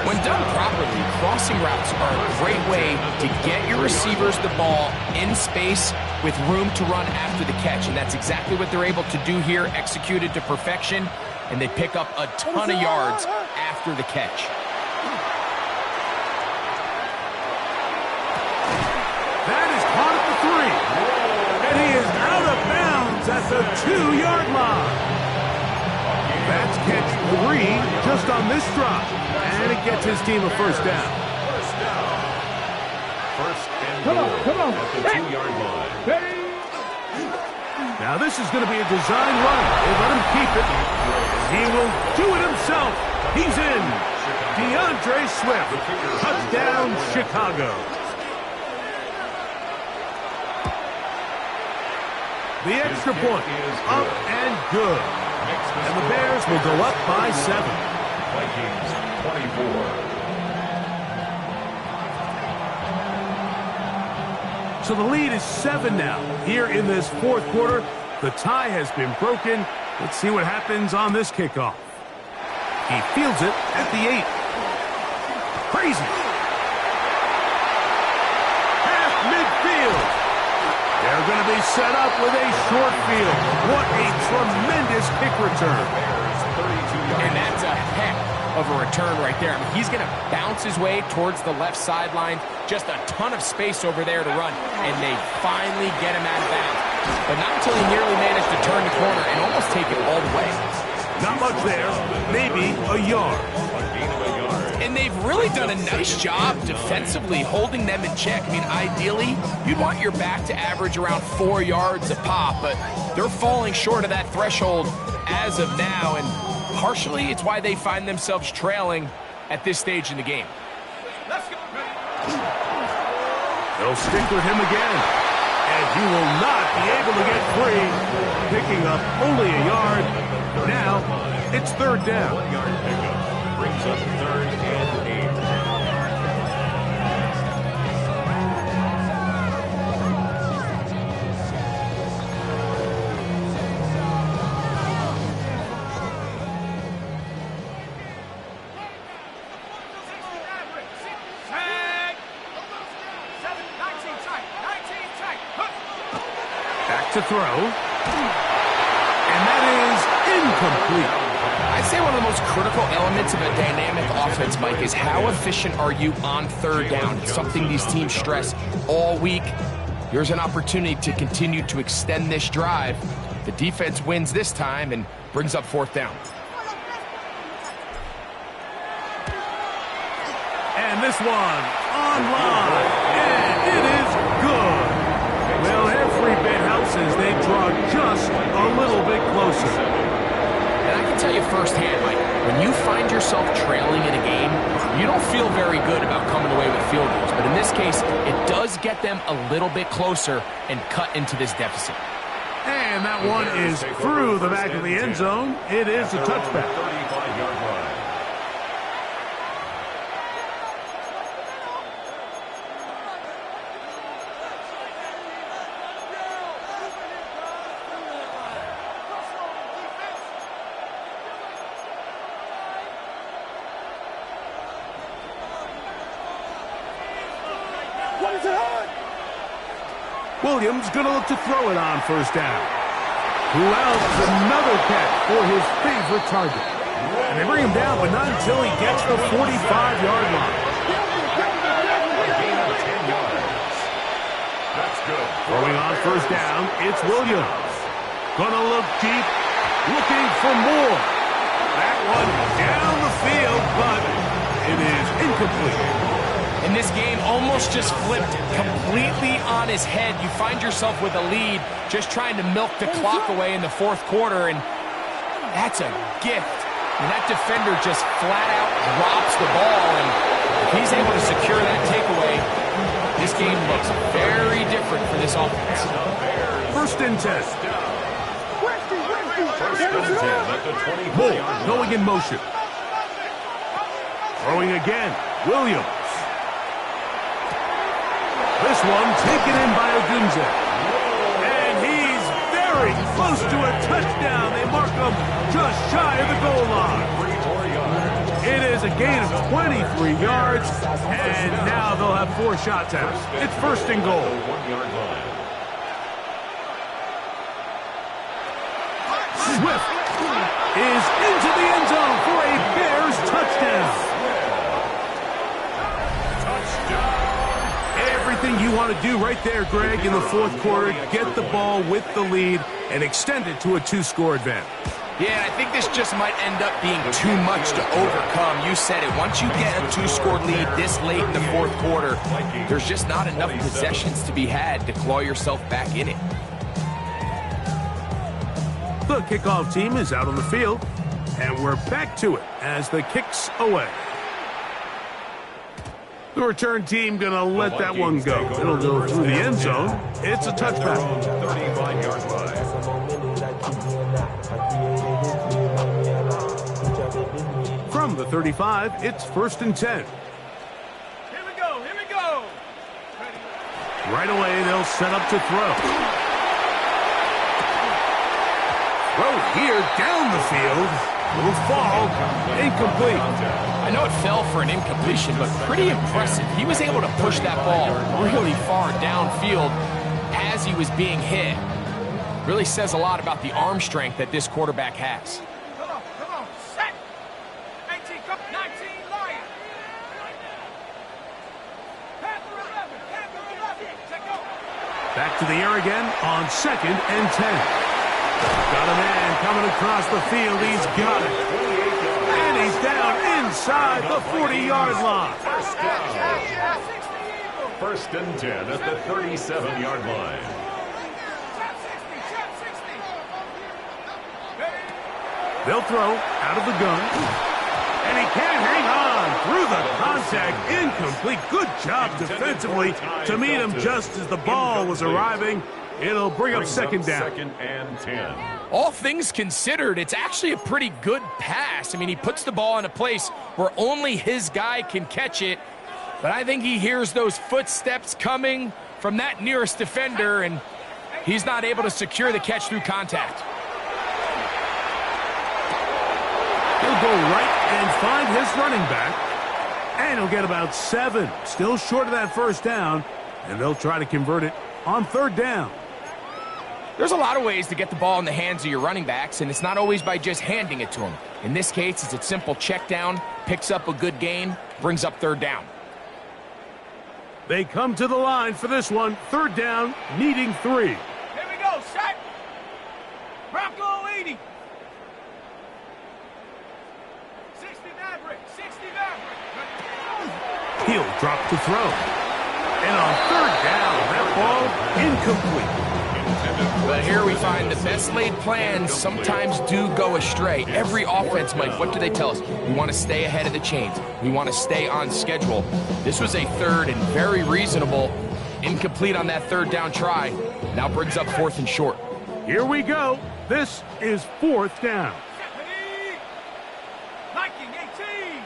[SPEAKER 3] When done properly, crossing routes are a great way to get your receivers the ball in space with room to run after the catch. And that's exactly what they're able to do here, executed to perfection. And they pick up a ton of yards after the catch.
[SPEAKER 2] the 2-yard line. That's catch 3 just on this drive. And it gets his team a first down.
[SPEAKER 4] First and goal at the 2-yard line.
[SPEAKER 2] Now this is going to be a design run. They let him keep it. He will do it himself. He's in. DeAndre Swift. Touchdown, Chicago. The extra point up and good. And the Bears will go up by 7.
[SPEAKER 4] Vikings 24.
[SPEAKER 2] So the lead is 7 now. Here in this fourth quarter, the tie has been broken. Let's see what happens on this kickoff. He fields it at the 8. Crazy. Half midfield. They're going to be set up with a short field. What a tremendous kick return.
[SPEAKER 3] And that's a heck of a return right there. I mean, he's going to bounce his way towards the left sideline. Just a ton of space over there to run. And they finally get him out of bounds. But not until he nearly managed to turn the corner and almost take it all the way.
[SPEAKER 2] Not much there. Maybe a yard.
[SPEAKER 3] And they've really done a nice job defensively holding them in check. I mean, ideally, you'd want your back to average around 4 yards a pop, but they're falling short of that threshold as of now, and partially it's why they find themselves trailing at this stage in the game.
[SPEAKER 2] They'll stick with him again, and he will not be able to get free, picking up only a yard. Now, it's third down.
[SPEAKER 4] 1-yard pickup brings up 3rd and 8.
[SPEAKER 2] Back to throw. And that is incomplete.
[SPEAKER 3] I'd say one of the most critical elements of a dynamic offense, Mike, is how efficient are you on third down? It's something these teams stress all week. Here's an opportunity to continue to extend this drive. The defense wins this time and brings up 4th down.
[SPEAKER 2] And this one online. And it is good. Well, every bit helps as they draw just a little bit closer.
[SPEAKER 3] And I can tell you firsthand, Mike, when you find yourself trailing in a game, you don't feel very good about coming away with field goals. But in this case, it does get them a little bit closer and cut into this deficit.
[SPEAKER 2] And that one is through the back of the end zone. It is a touchback.
[SPEAKER 4] 35-yard line.
[SPEAKER 2] Williams going to look to throw it on first down. Who else? Another catch for his favorite target. And they bring him down, but not until he gets the 45-yard line.
[SPEAKER 4] A gain of 10 yards. That's good.
[SPEAKER 2] Throwing on first down, it's Williams. Gonna look deep, looking for more. That one down the field, but it is incomplete.
[SPEAKER 3] And this game almost just flipped completely on his head. You find yourself with a lead, just trying to milk the clock away in the 4th quarter, and that's a gift. And that defender just flat out drops the ball, and if he's able to secure that takeaway, this game looks very different for this offense.
[SPEAKER 2] First and 10.
[SPEAKER 4] First and 10 at the 25-yard
[SPEAKER 2] Bull
[SPEAKER 4] line.
[SPEAKER 2] going in motion. Throwing again, Williams. This one taken in by Ogunze. And he's very close to a touchdown. They mark him just shy of the goal line. It is a gain of 23 yards, and now they'll have 4 shots at it. It's first and goal.
[SPEAKER 4] 1-yard line.
[SPEAKER 2] Swift is into the end zone for a Bears touchdown. everything you want to do right there, Greg, in the fourth quarter. Get the ball with the lead and extend it to a 2-score advantage.
[SPEAKER 3] Yeah, I think this just might end up being too much to overcome. You said it. Once you get a 2-score lead this late in the fourth quarter, there's just not enough possessions to be had to claw yourself back in it.
[SPEAKER 2] The kickoff team is out on the field, and we're back to it as the kick's away. The return team going to let that one go. It'll go through the end zone. It's a touchback.
[SPEAKER 4] 35-yard line.
[SPEAKER 2] From the 35, it's 1st and 10.
[SPEAKER 5] Here we go, here we go.
[SPEAKER 2] Right away, they'll set up to throw. Throw here down the field. Will fall. Incomplete.
[SPEAKER 3] I know it fell for an incompletion, but pretty impressive. He was able to push that ball really far downfield as he was being hit. Really says a lot about the arm strength that this quarterback has.
[SPEAKER 5] Come on, set. 18, 19, Lion. Panther 11, take go.
[SPEAKER 2] Back to the air again on 2nd and 10. Got a man coming across the field. He's got it. And he's down inside the 40-yard line.
[SPEAKER 4] First and 10 at the 37-yard line.
[SPEAKER 2] They'll throw out of the gun. And he can't hang on through the contact. Incomplete. Good job defensively to meet him just as the ball was arriving. It'll bring up 2nd down.
[SPEAKER 4] 2nd and 10.
[SPEAKER 3] All things considered, it's actually a pretty good pass. I mean, he puts the ball in a place where only his guy can catch it. But I think he hears those footsteps coming from that nearest defender, and he's not able to secure the catch through contact.
[SPEAKER 2] He'll go right and find his running back. And he'll get about 7. Still short of that 1st down. And they'll try to convert it on 3rd down.
[SPEAKER 3] There's a lot of ways to get the ball in the hands of your running backs, and it's not always by just handing it to them. In this case, it's a simple check down, picks up a good gain, brings up 3rd down.
[SPEAKER 2] They come to the line for this one. 3rd down, needing 3.
[SPEAKER 5] Here we go, set. Bronco 80. 60 Maverick, 60 Maverick.
[SPEAKER 2] He'll drop to throw. And on 3rd down, that ball incomplete.
[SPEAKER 3] But here we find the best laid plans sometimes do go astray. Every offense, Mike, what do they tell us? We want to stay ahead of the chains. We want to stay on schedule. This was a 3rd and very reasonable. Incomplete on that 3rd down try. Now brings up 4th and short.
[SPEAKER 2] Here we go. This is 4th down.
[SPEAKER 5] Viking 18.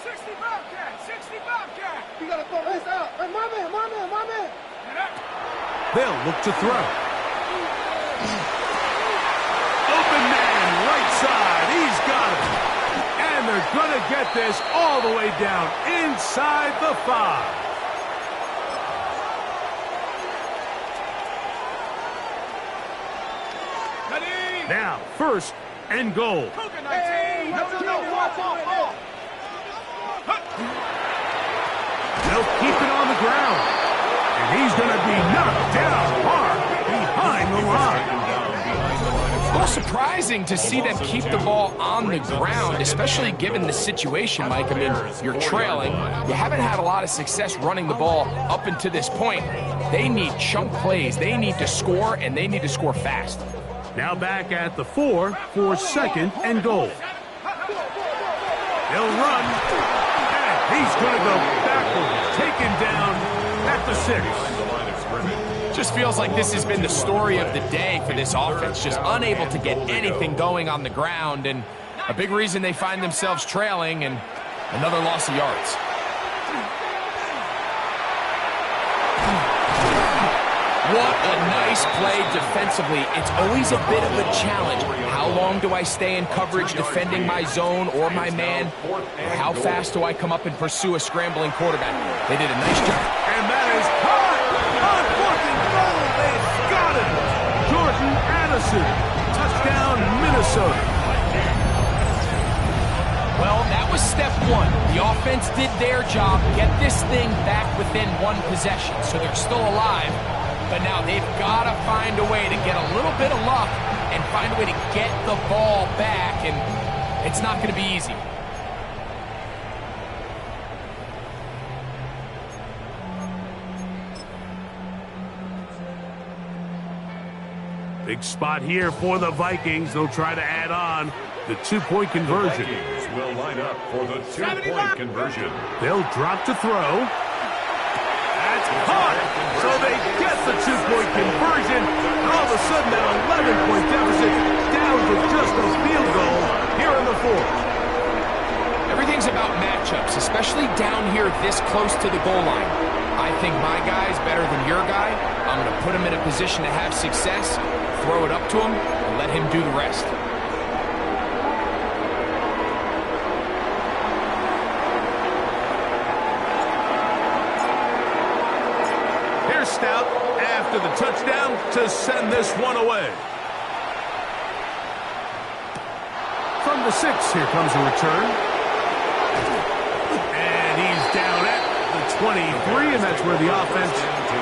[SPEAKER 5] 60 Bobcat, 60 Bobcat.
[SPEAKER 6] You gotta throw this out. Hey, my man.
[SPEAKER 2] They'll look to throw. Open man, right side. He's got it. And they're going to get this all the way down inside the 5. Now, 1st and goal.
[SPEAKER 6] Hey,
[SPEAKER 2] They'll keep it on the ground. And he's going to be knocked down hard behind the line.
[SPEAKER 3] A little surprising to see them keep the ball on the ground, especially given the situation, Mike. I mean, you're trailing. You haven't had a lot of success running the ball up until this point. They need chunk plays. They need to score, and they need to score fast.
[SPEAKER 2] Now back at the 4 for 2nd and goal. He'll run, and he's going to go backward, taken down at the 6.
[SPEAKER 3] Just feels like this has been the story of the day for this offense, just unable to get anything going on the ground, and a big reason they find themselves trailing, and another loss of yards. What a nice play defensively. It's always a bit of a challenge. How long do I stay in coverage defending my zone or my man? Or how fast do I come up and pursue a scrambling quarterback? They did a nice job.
[SPEAKER 2] And that is caught on 4th and goal. They've got it. Jordan Addison, touchdown Minnesota.
[SPEAKER 3] Well, that was was step one. The offense did their job, get this thing back within one possession, so they're still alive. But now they've got to find a way to get a little bit of luck and find a way to get the ball back, and it's not going to be easy.
[SPEAKER 2] Big spot here for the Vikings. They'll try to add on the two-point conversion.
[SPEAKER 4] The Vikings will line up for the two-point conversion.
[SPEAKER 2] They'll drop to throw. That's caught! So they get the two-point conversion. And all of a sudden, that 11-point deficit down to just a field goal here in the fourth.
[SPEAKER 3] Everything's about matchups, especially down here this close to the goal line. I think my guy's better than your guy. I'm going to put him in a position to have success, throw it up to him, and let him do the rest.
[SPEAKER 2] Here's Stout after the touchdown to send this one away. From the 6, here comes a return. And he's down at the 23, and that's where the offense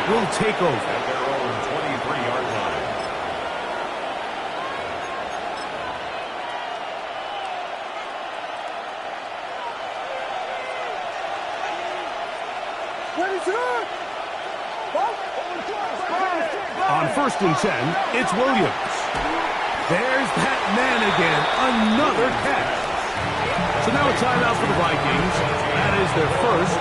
[SPEAKER 2] will take over.
[SPEAKER 4] At their own 23-yard line.
[SPEAKER 2] On 1st and 10, it's Williams. There's that man again, another catch. So now a timeout for the Vikings. That is their first.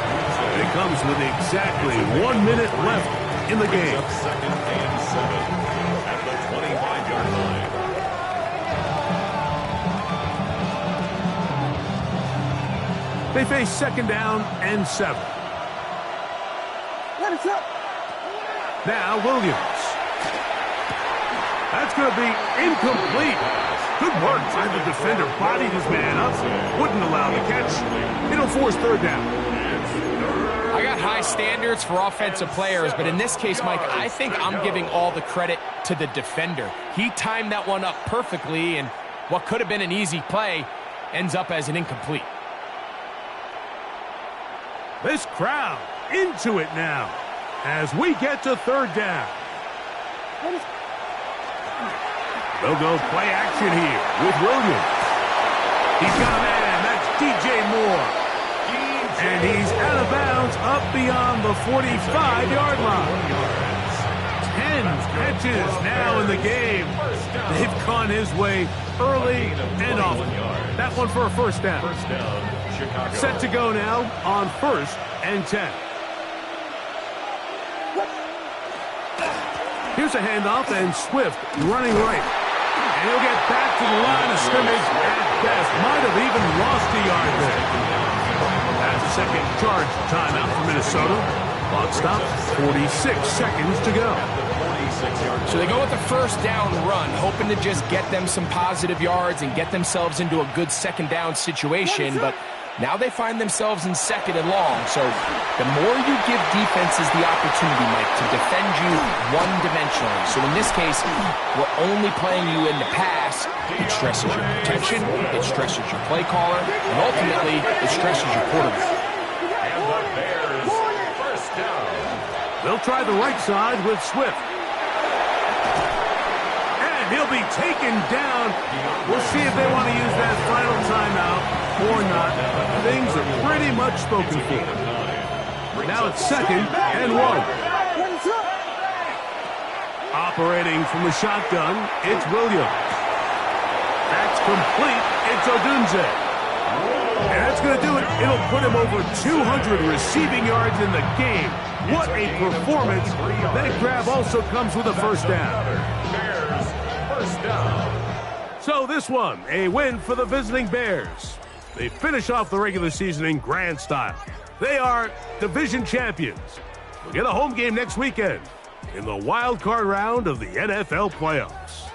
[SPEAKER 2] And it comes with exactly 1 minute left in the game.
[SPEAKER 4] Second and 7 at the 25-yard line.
[SPEAKER 2] They face 2nd down and 7. Now Williams. That's going to be incomplete. Good work by the defender. Bodied his man up. Wouldn't allow the catch. It'll force 3rd down.
[SPEAKER 3] I got high standards for offensive players, but in this case, Mike, I think I'm giving all the credit to the defender. He timed that one up perfectly, and what could have been an easy play ends up as an incomplete.
[SPEAKER 2] This crowd into it now as we get to 3rd down. They'll go play action here with Williams. He's got a man. That's DJ Moore. And he's out of bounds up beyond the 45-yard line. 10 catches now in the game. They've gone his way early and often. That one for a 1st down.
[SPEAKER 4] First down, Chicago.
[SPEAKER 2] Set to go now on 1st and 10. Here's a handoff, and Swift running right. And he'll get back to the line of scrimmage at best. Might have even lost a yard there. That's a second charge timeout for Minnesota. Clock stops, 46 seconds to go.
[SPEAKER 3] So they go with the 1st down run, hoping to just get them some positive yards and get themselves into a good 2nd down situation, but now they find themselves in 2nd and long. So the more you give defenses the opportunity, Mike, to defend you one-dimensionally. So in this case, we're only playing you in the pass. It stresses your protection, it stresses your play caller, and ultimately it stresses your quarterback.
[SPEAKER 4] And the Bears, 1st down.
[SPEAKER 2] They'll try the right side with Swift. And he'll be taken down. We'll see if they want to use that final timeout or not. Things are pretty much spoken for. Now it's 2nd and 1. Operating from the shotgun, it's Williams. That's complete. It's Odunze. And that's going to do it. It'll put him over 200 receiving yards in the game. What a performance. That grab also comes with a 1st down.
[SPEAKER 4] Bears, 1st down.
[SPEAKER 2] So this one, a win for the visiting Bears. They finish off the regular season in grand style. They are division champions. We'll get a home game next weekend in the wild card round of the NFL playoffs.